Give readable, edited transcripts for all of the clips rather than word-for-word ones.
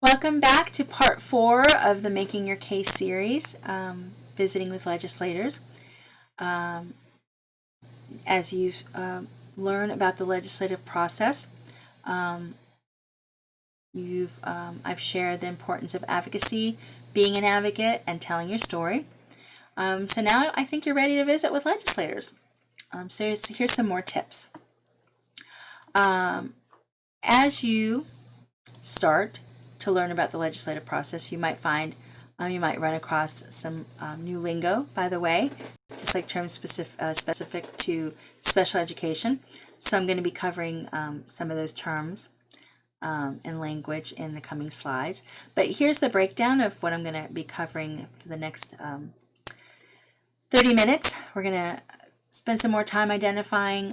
Welcome back to part 4 of the Making Your Case series, Visiting with Legislators. As you learn about the legislative process, I've shared the importance of advocacy, being an advocate, and telling your story. So now I think you're ready to visit with legislators. So here's some more tips. As you start to learn about the legislative process, you might run across some new lingo, by the way, just like terms specific to special education. So I'm going to be covering some of those terms and language in the coming slides. But here's the breakdown of what I'm going to be covering for the next 30 minutes. We're going to spend some more time identifying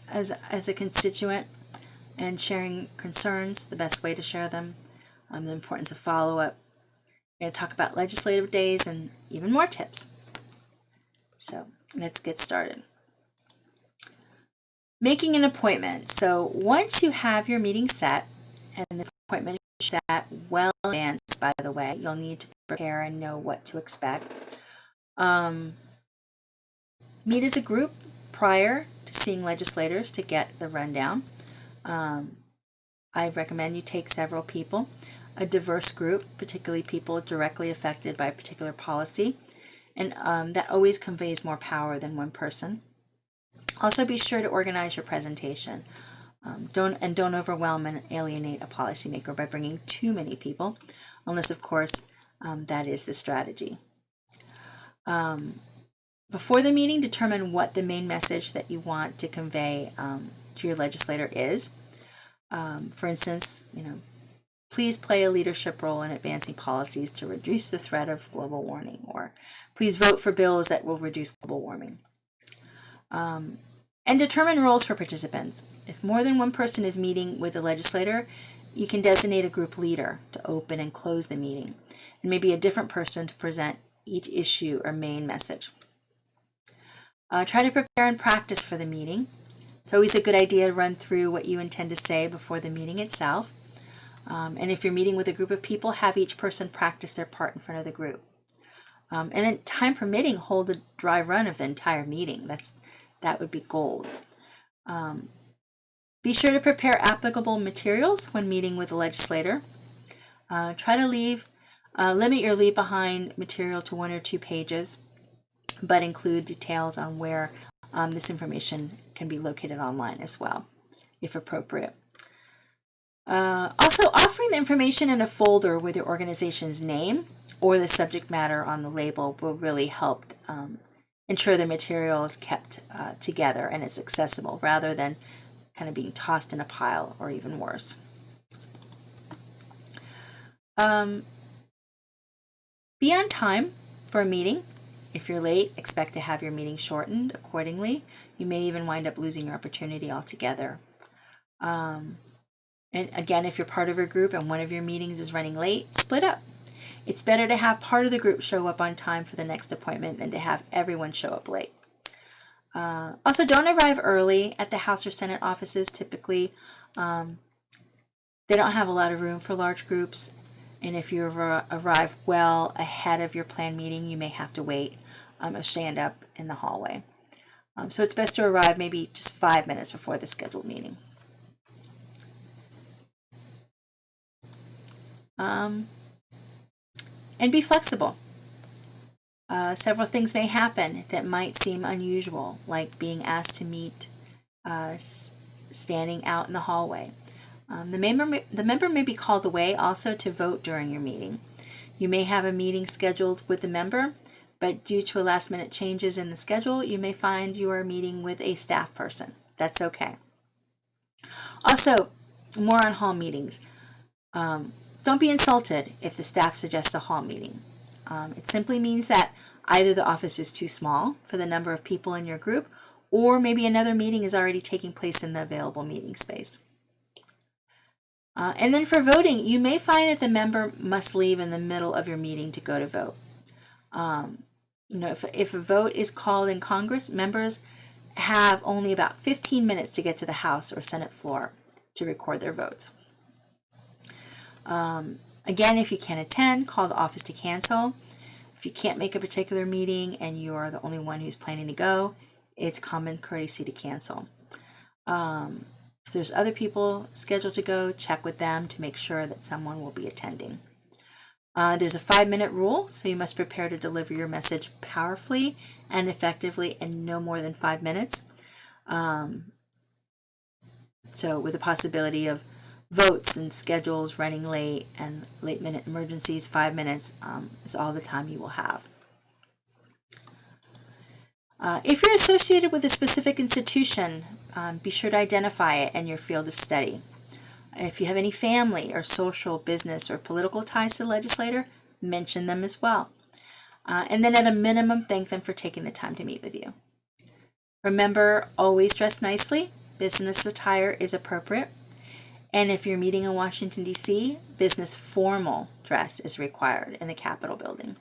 as a constituent and sharing concerns, the best way to share them, the importance of follow-up. We're going to talk about legislative days and even more tips. So let's get started. Making an appointment. So once you have your meeting set, and the appointment is set well in advance, by the way, you'll need to prepare and know what to expect. Meet as a group prior to seeing legislators to get the rundown. I recommend you take several people, a diverse group, particularly people directly affected by a particular policy, and that always conveys more power than one person. Also, be sure to organize your presentation. Don't overwhelm and alienate a policymaker by bringing too many people, unless, of course, that is the strategy. Before the meeting, determine what the main message that you want to convey to your legislator is. For instance, please play a leadership role in advancing policies to reduce the threat of global warming, or please vote for bills that will reduce global warming. And determine roles for participants. If more than one person is meeting with the legislator, you can designate a group leader to open and close the meeting, and maybe a different person to present each issue or main message. Try to prepare and practice for the meeting. It's always a good idea to run through what you intend to say before the meeting itself. And if you're meeting with a group of people, have each person practice their part in front of the group. And then, time permitting, hold a dry run of the entire meeting. That would be gold. Be sure to prepare applicable materials when meeting with a legislator. Try to limit your leave behind material to 1 or 2 pages, but include details on where this information can be located online as well, if appropriate. Also, offering the information in a folder with your organization's name or the subject matter on the label will really help ensure the material is kept together and is accessible, rather than kind of being tossed in a pile or even worse. Be on time for a meeting. If you're late, expect to have your meeting shortened accordingly. You may even wind up losing your opportunity altogether. And again, if you're part of a group and one of your meetings is running late, split up. It's better to have part of the group show up on time for the next appointment than to have everyone show up late. Also, don't arrive early at the House or Senate offices. Typically, they don't have a lot of room for large groups. And if you arrive well ahead of your planned meeting, you may have to wait or stand up in the hallway. So it's best to arrive maybe just 5 minutes before the scheduled meeting. And be flexible. Several things may happen that might seem unusual, like being asked to meet standing out in the hallway. The member may be called away also to vote during your meeting. You may have a meeting scheduled with the member, but due to last-minute changes in the schedule, you may find you are meeting with a staff person. That's okay. Also, more on hall meetings. Don't be insulted if the staff suggests a hall meeting. It simply means that either the office is too small for the number of people in your group, or maybe another meeting is already taking place in the available meeting space. And then for voting, you may find that the member must leave in the middle of your meeting to go to vote. If a vote is called in Congress, members have only about 15 minutes to get to the House or Senate floor to record their votes. Again, if you can't attend, call the office to cancel. If you can't make a particular meeting and you are the only one who's planning to go, it's common courtesy to cancel. If there's other people scheduled to go, check with them to make sure that someone will be attending. There's a 5-minute rule, so you must prepare to deliver your message powerfully and effectively in no more than 5 minutes. So with the possibility of votes and schedules running late and late-minute emergencies, 5 minutes is all the time you will have. If you're associated with a specific institution, be sure to identify it in your field of study. If you have any family or social, business, or political ties to the legislator, mention them as well. And then at a minimum, thank them for taking the time to meet with you. Remember, always dress nicely. Business attire is appropriate. And if you're meeting in Washington, D.C., business formal dress is required in the Capitol building.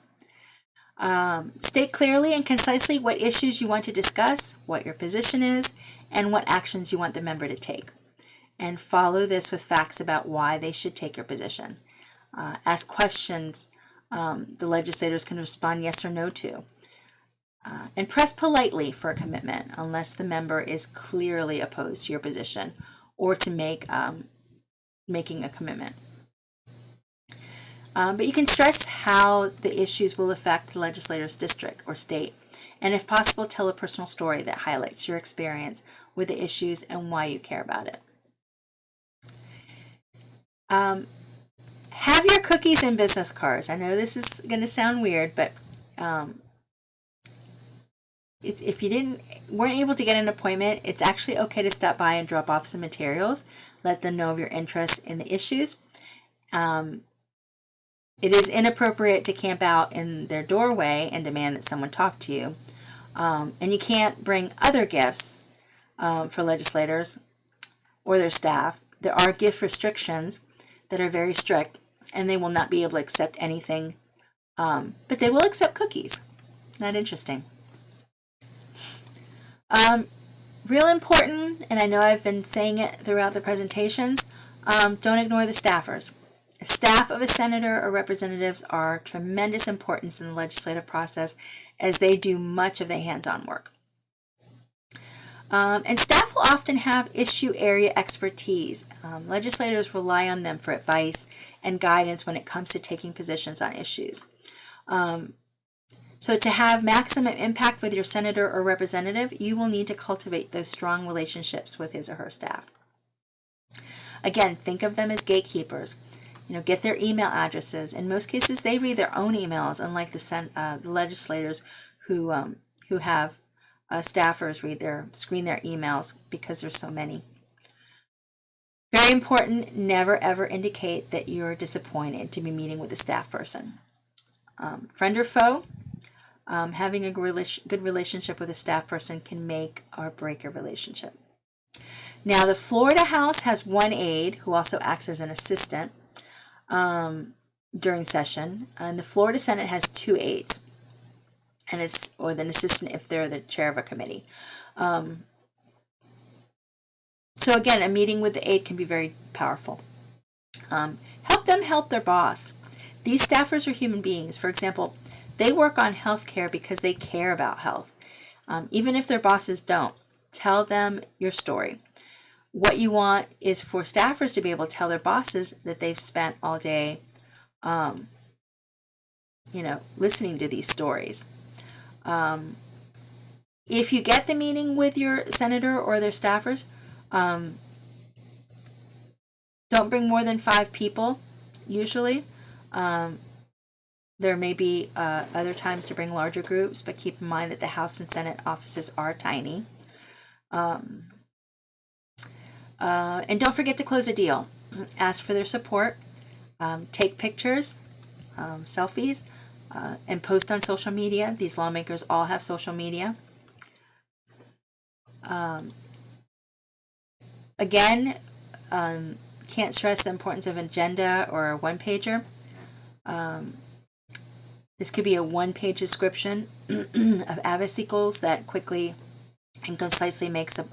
State clearly and concisely what issues you want to discuss, what your position is, and what actions you want the member to take. And follow this with facts about why they should take your position. Ask questions the legislators can respond yes or no to. And press politely for a commitment unless the member is clearly opposed to your position or to making a commitment. But you can stress how the issues will affect the legislator's district or state. And if possible, tell a personal story that highlights your experience with the issues and why you care about it. Have your cookies and business cards. I know this is going to sound weird, but if you weren't able to get an appointment, it's actually okay to stop by and drop off some materials. Let them know of your interest in the issues. It is inappropriate to camp out in their doorway and demand that someone talk to you. And you can't bring other gifts for legislators or their staff. There are gift restrictions that are very strict, and they will not be able to accept anything, but they will accept cookies. Not interesting. Real important, and I know I've been saying it throughout the presentations, don't ignore the staffers. The staff of a senator or representatives are tremendous importance in the legislative process as they do much of the hands-on work. And staff will often have issue area expertise. Legislators rely on them for advice and guidance when it comes to taking positions on issues. So to have maximum impact with your senator or representative, you will need to cultivate those strong relationships with his or her staff. Again, think of them as gatekeepers. Get their email addresses. In most cases, they read their own emails, unlike the legislators who have staffers screen their emails because there's so many. Very important, never ever indicate that you're disappointed to be meeting with a staff person. Friend or foe, having a good relationship with a staff person can make or break your relationship. Now, the Florida House has one aide who also acts as an assistant during session, and the Florida Senate has 2 aides, or an assistant if they're the chair of a committee. So again, a meeting with the aide can be very powerful. Help them help their boss. These staffers are human beings. For example, they work on health care because they care about health. Even if their bosses don't, tell them your story. What you want is for staffers to be able to tell their bosses that they've spent all day, listening to these stories. If you get the meeting with your senator or their staffers, don't bring more than 5 people, usually. There may be other times to bring larger groups, but keep in mind that the House and Senate offices are tiny. And don't forget to close a deal. Ask for their support. Take pictures, selfies, and post on social media. These lawmakers all have social media. Again, can't stress the importance of an agenda or a one-pager. This could be a one-page description of advocacy goals that quickly and concisely makes a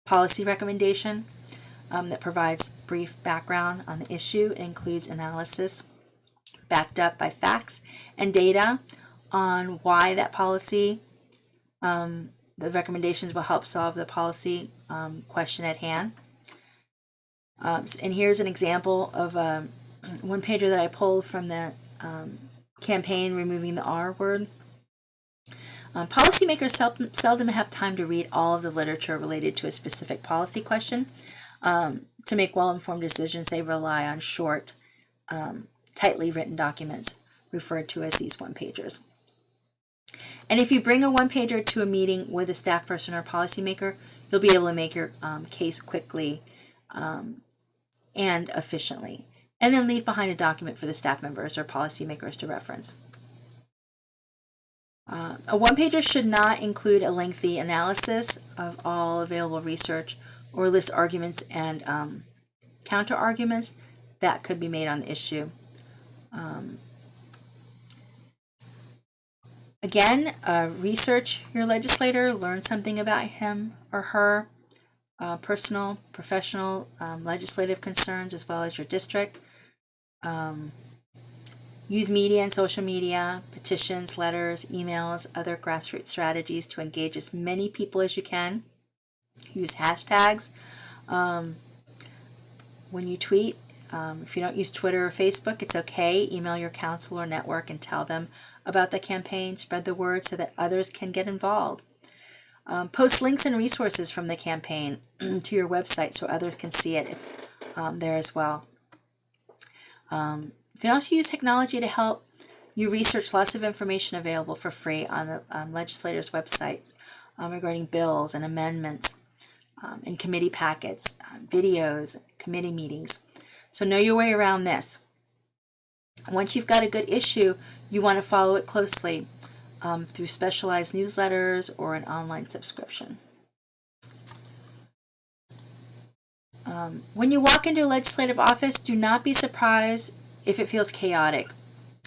policy recommendation. that provides brief background on the issue. It includes analysis backed up by facts and data on why that policy, the recommendations will help solve the policy question at hand. And here's an example of a one pager that I pulled from the campaign Removing the R Word. Policymakers seldom have time to read all of the literature related to a specific policy question. To make well-informed decisions, they rely on short, tightly written documents referred to as these one-pagers. And if you bring a one-pager to a meeting with a staff person or policymaker, you'll be able to make your case quickly and efficiently, and then leave behind a document for the staff members or policymakers to reference. A one-pager should not include a lengthy analysis of all available research or list arguments and counter-arguments that could be made on the issue. Again, research your legislator, learn something about him or her, personal, professional, legislative concerns, as well as your district. Use media and social media, petitions, letters, emails, other grassroots strategies to engage as many people as you can. Use hashtags. When you tweet, if you don't use Twitter or Facebook, it's okay. Email your council or network and tell them about the campaign. Spread the word so that others can get involved. Post links and resources from the campaign to your website so others can see it there as well. You can also use technology to help you research lots of information available for free on the legislators' websites regarding bills and amendments and committee packets, videos, committee meetings. So know your way around this. Once you've got a good issue, you want to follow it closely through specialized newsletters or an online subscription. When you walk into a legislative office, do not be surprised if it feels chaotic.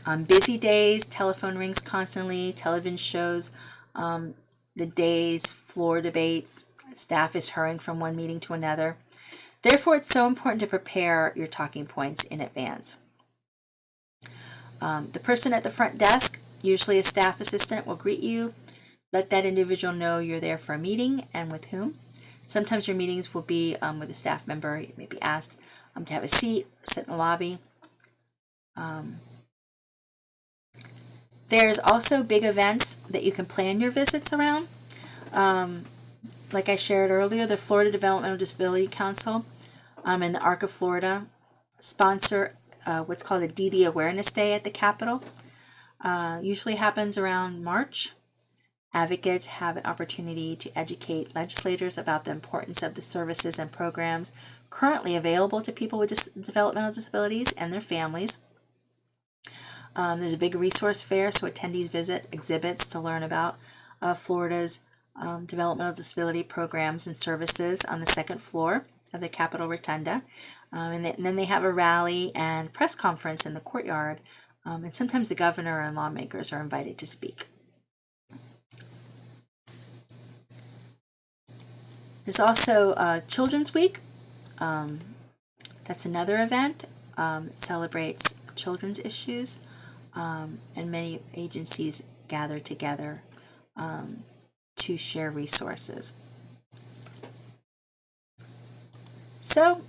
On busy days, telephone rings constantly, television shows, the day's floor debates, staff is hurrying from one meeting to another. Therefore, it's so important to prepare your talking points in advance. The person at the front desk, usually a staff assistant, will greet you. Let that individual know you're there for a meeting and with whom. Sometimes your meetings will be with a staff member. You may be asked to have a seat, sit in the lobby. There's also big events that you can plan your visits around. Like I shared earlier, the Florida Developmental Disability Council and the ARC of Florida sponsor what's called a DD Awareness Day at the Capitol. Usually happens around March. Advocates have an opportunity to educate legislators about the importance of the services and programs currently available to people with developmental disabilities and their families. There's a big resource fair, so attendees visit exhibits to learn about Florida's developmental disability programs and services on the second floor of the Capitol Rotunda. And then they have a rally and press conference in the courtyard, and sometimes the governor and lawmakers are invited to speak. There's also Children's Week. That's another event that celebrates children's issues, and many agencies gather together to share resources. So,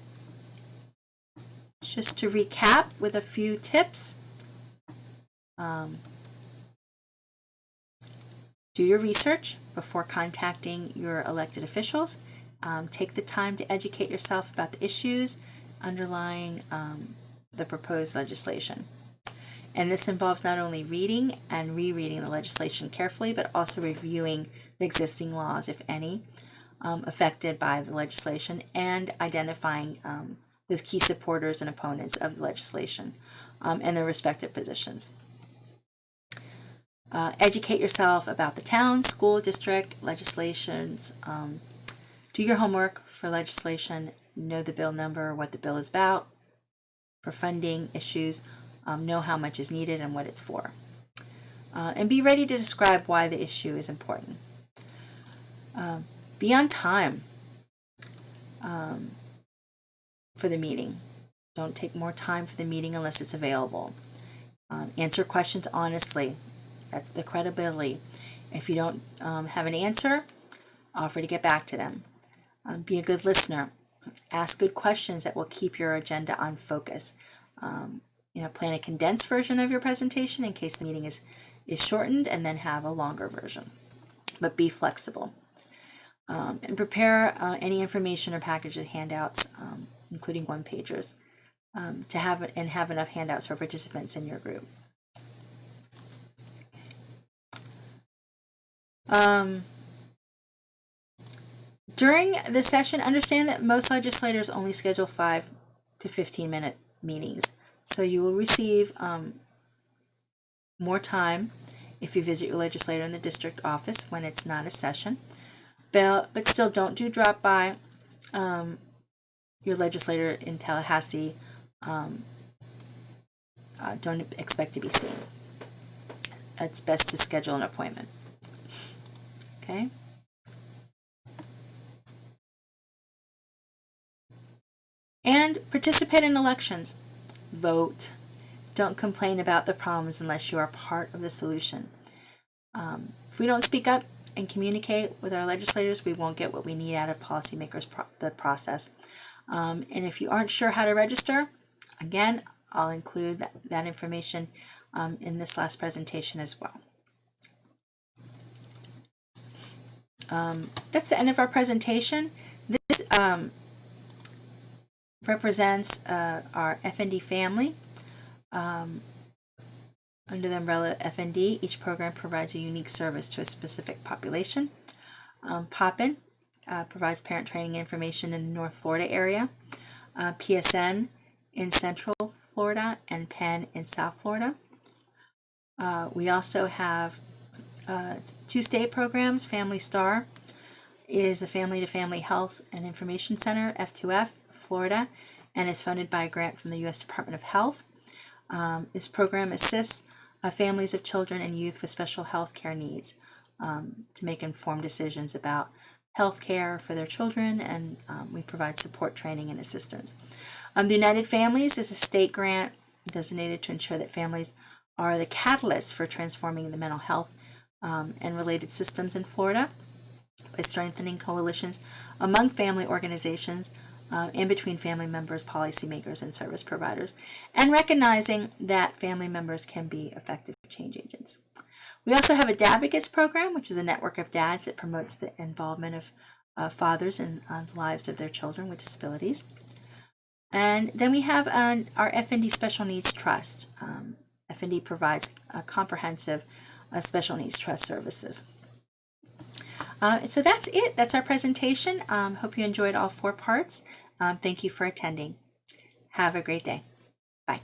just to recap with a few tips. Do your research before contacting your elected officials. Take the time to educate yourself about the issues underlying the proposed legislation. And this involves not only reading and rereading the legislation carefully, but also reviewing the existing laws, if any, affected by the legislation, and identifying those key supporters and opponents of the legislation and their respective positions. Educate yourself about the town, school, district, legislations. Do your homework for legislation. Know the bill number, what the bill is about. For funding issues, know how much is needed and what it's for. And be ready to describe why the issue is important. Be on time. for the meeting. Don't take more time for the meeting unless it's available. Answer questions honestly. That's the credibility. If you don't have an answer, offer to get back to them. Be a good listener. Ask good questions that will keep your agenda on focus. Plan a condensed version of your presentation in case the meeting is shortened, and then have a longer version. But be flexible. And prepare any information or package of handouts, including one-pagers, to have enough handouts for participants in your group. During the session, understand that most legislators only schedule 5 to 15-minute meetings, so you will receive more time if you visit your legislator in the district office when it's not a session. But still, don't do drop by your legislator in Tallahassee. Don't expect to be seen. It's best to schedule an appointment. Okay. And participate in elections. Vote. Don't complain about the problems unless you are part of the solution. If we don't speak up and communicate with our legislators, we won't get what we need out of policymakers' the process. And if you aren't sure how to register, again, I'll include that information in this last presentation as well. That's the end of our presentation. This represents our FND family. Under the umbrella of FND, each program provides a unique service to a specific population. POPIN provides parent training information in the North Florida area, PSN in Central Florida, and PEN in South Florida. We also have 2 state programs. Family Star is a family-to-family health and information center, F2F, Florida, and is funded by a grant from the U.S. Department of Health. This program assists families of children and youth with special health care needs to make informed decisions about health care for their children, and we provide support, training, and assistance. The United Families is a state grant designated to ensure that families are the catalyst for transforming the mental health and related systems in Florida by strengthening coalitions among family organizations and between family members, policymakers, and service providers, and recognizing that family members can be effective change agents. We also have a Dadvocates program, which is a network of dads that promotes the involvement of fathers in the lives of their children with disabilities. And then we have our FND Special Needs Trust. FND provides a comprehensive special needs trust services. So that's it. That's our presentation. Hope you enjoyed all 4 parts. Thank you for attending. Have a great day. Bye.